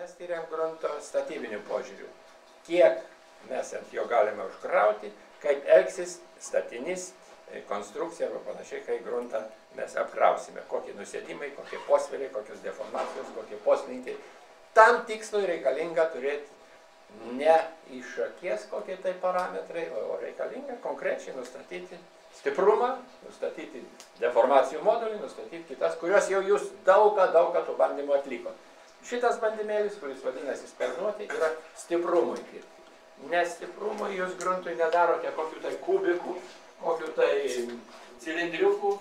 mes tyriam grunto statybinių požiūrių. Kiek mes ant jo galime užkrauti, kaip elgsis statinys, konstrukcija arba panašiai, kai gruntą mes apkrausime. Kokie nusėdimai, kokie posvėliai, kokios deformacijos, kokie poslinkiai. Tam tikslui reikalinga turėti ne iš akies kokie tai parametrai, o reikalinga konkrečiai nustatyti stiprumą, nustatyti deformacijų modulį, nustatyti kitas, kurios jau jūs daug tų bandymų atliko. Šitas bandymėlis, kuris vadinasi spernuoti, yra stiprumui tirti. Nestiprumui jūs gruntui nedarote kokių tai kubikų, kokių tai cilindriukų,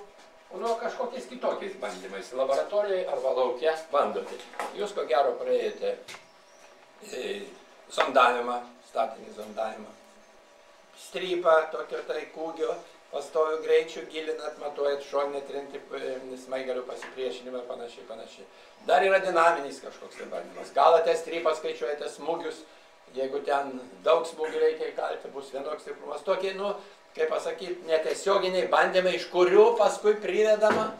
nu kažkokiais kitokiais bandymais, laboratorijoje arba lauke bandote. Jūs ko gero praėjote zondavimą, statinį zondavimą, strypą, tokio tai kūgio, pastovių greičių, gilinat, matuojat šoninę trintį, smaigalių pasipriešinimą, panašiai. Dar yra dinaminis kažkoks tai bandymas. Galate strypą, skaičiuojate smūgius, jeigu ten daug smūgių reikia įkalti, bus vienoks stiprumas. Tokie, nu, kaip pasakyti, netiesioginiai bandymai, iš kurių paskui privedama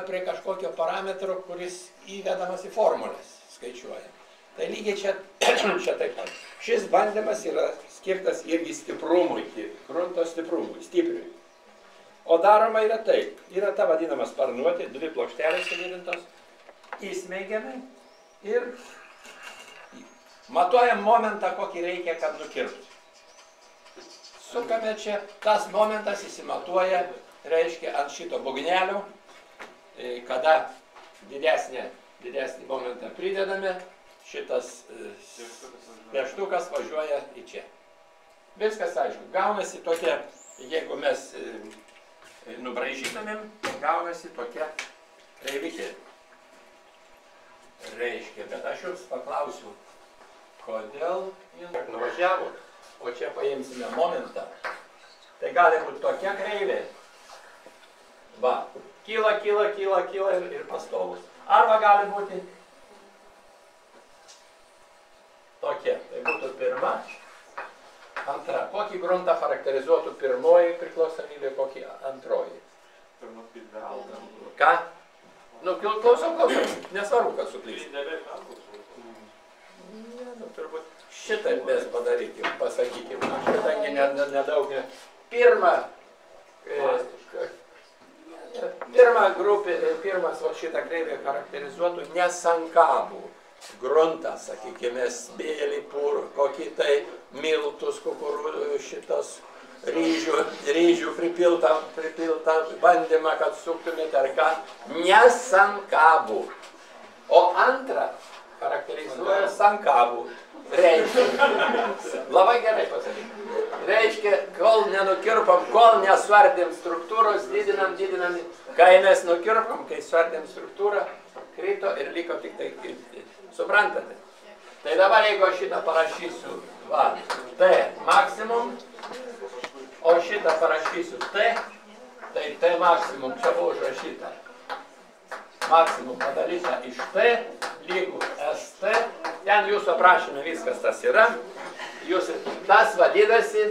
prie kažkokio parametro, kuris įvedamas į formulės, skaičiuoja. Tai lygiai čia taip pat. Šis bandymas yra skirtas irgi stiprumui, grunto stiprumui, stipriui. O daroma yra taip. Yra ta vadinama sparnuotė, dvi plokštelės sudėlintos, įsmeigiame ir matuojam momentą, kokį reikia, kad nukirptų. Sukame čia, tas momentas įsimatuoja, reiškia ant šito bugnelio, kada didesnį momentą pridedame, šitas pieštukas važiuoja į čia. Viskas aišku, gaunasi tokia, jeigu mes nubraižytumėm, gaunasi tokia kreivikė. Reiškia, bet aš jums paklausiu, kodėl jums nuvažiavo, o čia paimsime momentą. Tai gali būti tokia kreivė. Va, kyla ir pastovus. Arba gali būti tokia. Tai būtų pirma, antra. Kokį gruntą charakterizuotų pirmoji priklausomybė, kokį antroji? Ką? Nu, klausom. Nesvarbu, kad suklysim. Ne, nu, turbūt šitaip mes padarykim, pasakykim. Kadangi nedaug. Pirma grupė, pirmas šitą kreivę charakterizuotų nesankabų gruntą, sakykime, smėlį, kokį tai miltus, kukurūzų, šitos ryžių pripiltą bandymą, kad suktumėte ar ką, nesankabų. O antrą charakterizuoja sankabų. Reiškia, labai gerai pasakyti. Reiškia, kol nenukirpam, kol nesvardėm struktūros, didinam. Kai mes nukirpam, kai svardėm struktūrą, krito ir liko tik tai kirpti. Suprantate? Tai dabar, jeigu aš šitą parašysiu, va, T maksimum, o šitą parašysiu T, tai T maksimum čia buvo užrašyta. Maksimum padaryta iš T, lygų ST, ten jūsų aprašyme viskas tas yra. Tas vadinasi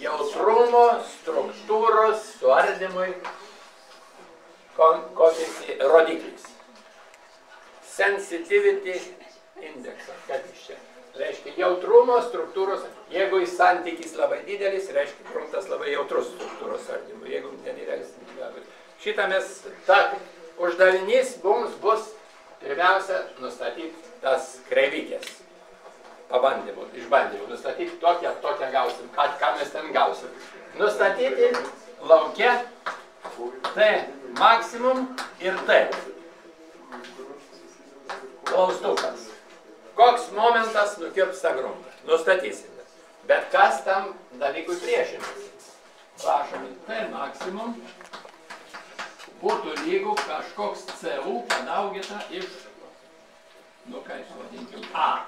jautrumo struktūros suardymui rodiklis. Sensitivity indeksas, kad iš čia. Reiškia jautrumo struktūros, jeigu jis santykis labai didelis, reiškia gruntas labai jautrus struktūros suardymui, jeigu nedidelis. Šitą mes, uždavinys mums bus pirmiausia nustatyti tas kreivykės pabandymų, išbandymų, nustatyti tokią gausim, ką mes ten gausim. Nustatyti lauke T maksimum ir T. Klaustukas. Koks momentas nukirps tą gruntą? Nustatysime. Bet kas tam dalykui priešinasi? Prašome, T maksimum būtų lygų kažkoks CU padaugita iš, nu kaip vadinkim, A.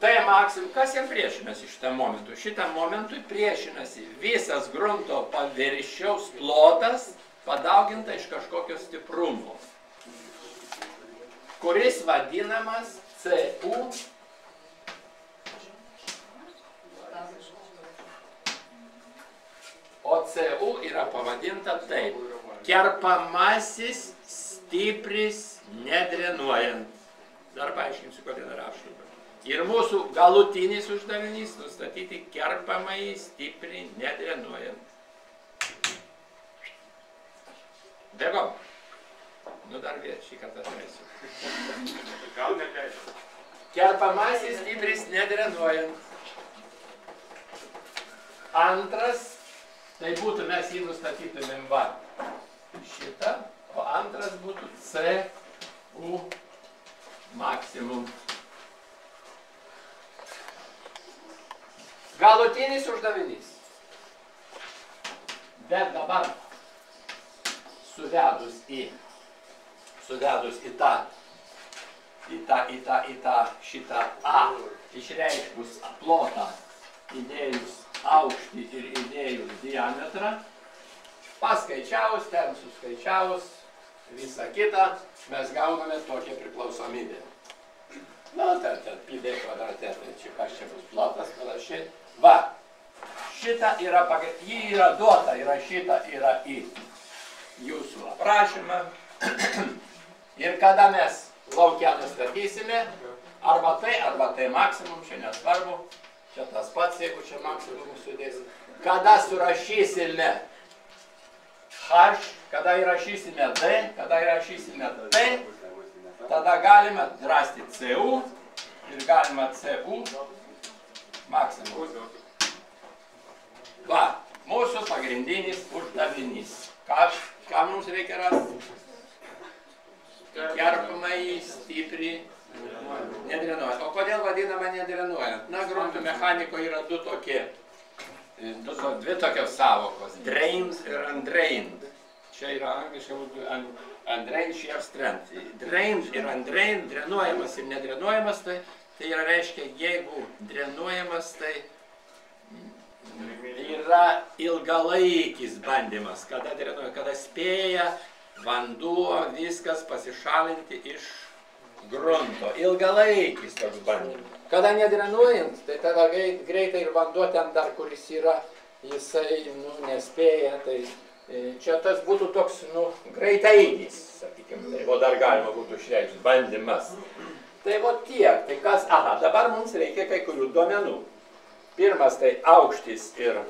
T maksimum, kas jam priešinasi šitam momentui? Šitam momentui priešinasi visas grunto paviršiaus plotas padauginta iš kažkokio stiprumo, kuris vadinamas CU. O CU yra pavadinta taip. Kerpamasis stipris nedrenuojant. Dar paaiškinsiu, kodėl rašau. Ir mūsų galutinis uždavinys nustatyti kerpamąjį stiprį nedrenuojant. Bėgom. Nu dar vėl šį kartą atleisiu. Gal neteisiu. Kerpamasis stipris nedrenuojant. Antras, tai būtų, mes jį nustatytumėm va šitą, o antras būtų CU maksimum. Galutinis uždavinys. Bet dabar suvedus į šitą A, išreiškus plotą, įdėjus aukštį ir įdėjus diametrą, paskaičiavus, ten suskaičiavus visą kitą, mes gauname tokią priklausomybę. Nu, ten pi d kvadrate, tai čia kas čia bus plotas, panašiai. Va, šita yra, ji yra duota, šita yra į jūsų aprašymą. Ir kada mes laukia nustatysime, arba tai maksimum, čia nesvarbu, čia tas pats, jeigu čia maksimum sudėsim. Kada surašysime H, kada įrašysime D, kada įrašysime T, tada galima rasti CU ir galima CU maksimum. Va, mūsų pagrindinis uždavinys. Ką mums reikia rasti? Kerpamąjį stiprį nedrenuojant. O kodėl vadinama nedrenuojant? Na, gruntų mechanikoje yra dvi tokios savokos. Drained ir undrained. Čia yra angliškai būtų undrained shear strength. Drained ir undrained, drenuojamas ir nedrenuojamas, tai yra reiškia, jeigu drenuojamas, tai yra ilgalaikis bandymas, kada drenuoja, kada spėja vanduo, viskas pasišalinti iš grunto. Ilgalaikis toks bandymas. Kada nedrenuojant, tai tada greitai ir vanduo ten dar, kuris yra, jisai nespėja, tai čia tas būtų toks, greitaeigis, sakykime, tai o dar galima būtų išreikšti, bandymas. Tai o tiek, tai kas, dabar mums reikia kai kurių duomenų. Pirmas tai aukštis ir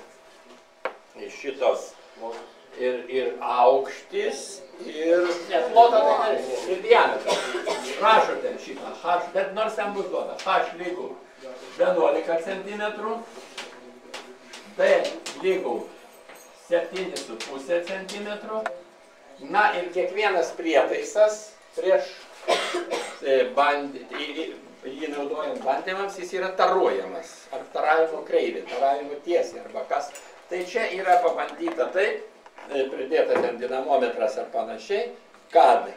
šitos, ir aukštis, ir plotą, ir diametras. Rašote šitą H, bet nors ten bus duota. H lygų 11 cm, D lygų 7,5 cm. Na ir kiekvienas prietaisas prieš jį naudojant bandymams, jis yra taruojamas, ar taravimo kreivė, taravimo tiesiai, arba kas. Tai čia yra pabandyta taip, pridėta ten dinamometras ar panašiai, kad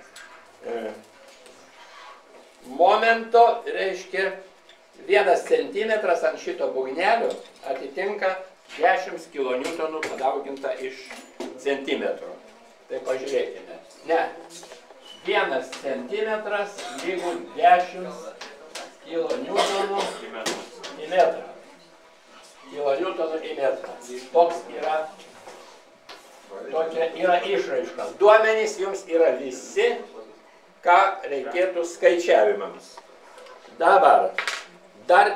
momento, reiškia, 1 centimetras ant šito būgnelio atitinka 10 kilonewtonų padauginta iš centimetrų. Tai pažiūrėkime. Ne. 1 centimetras lygų 10 kilonewtonų į metrą. Kilonewtonų į metrą. Toks yra, tokia yra išraiška. Duomenys jums yra visi, ką reikėtų skaičiavimams. Dabar, dar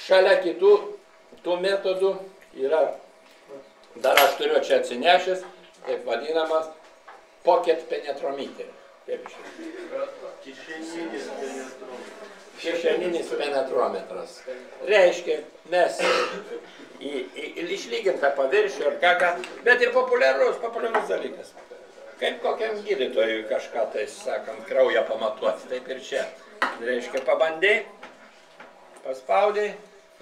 šalia kitų tų metodų yra, dar aš turiu čia atsinešęs, taip vadinamas, pocket penetrometer. Kaip kišeninis penetrometras. Reiškia, mes išlygintą paviršių ar ką, bet ir populiarus dalykas. Kaip kokiam gydytojui kažką, tai sakant, kraują pamatuoti. Taip ir čia. Reiškia, pabandai, paspaudai,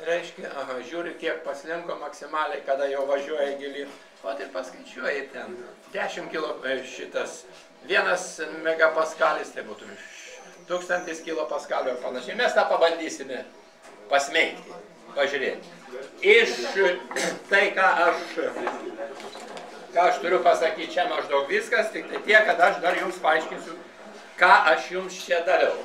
reiškia, žiūri, kiek paslinko maksimaliai, kada jau važiuoja gilin. O ir paskaičiuoji ten 10 kilo šitas, 1 megapaskalis, tai būtų 1000 kilopaskalių ar panašiai. Mes tą pabandysime pasmeigti, pažiūrėti. Iš tai, ką aš turiu pasakyti, čia maždaug viskas, tik tai tiek, kad aš dar jums paaiškinsiu, ką aš jums čia dariau.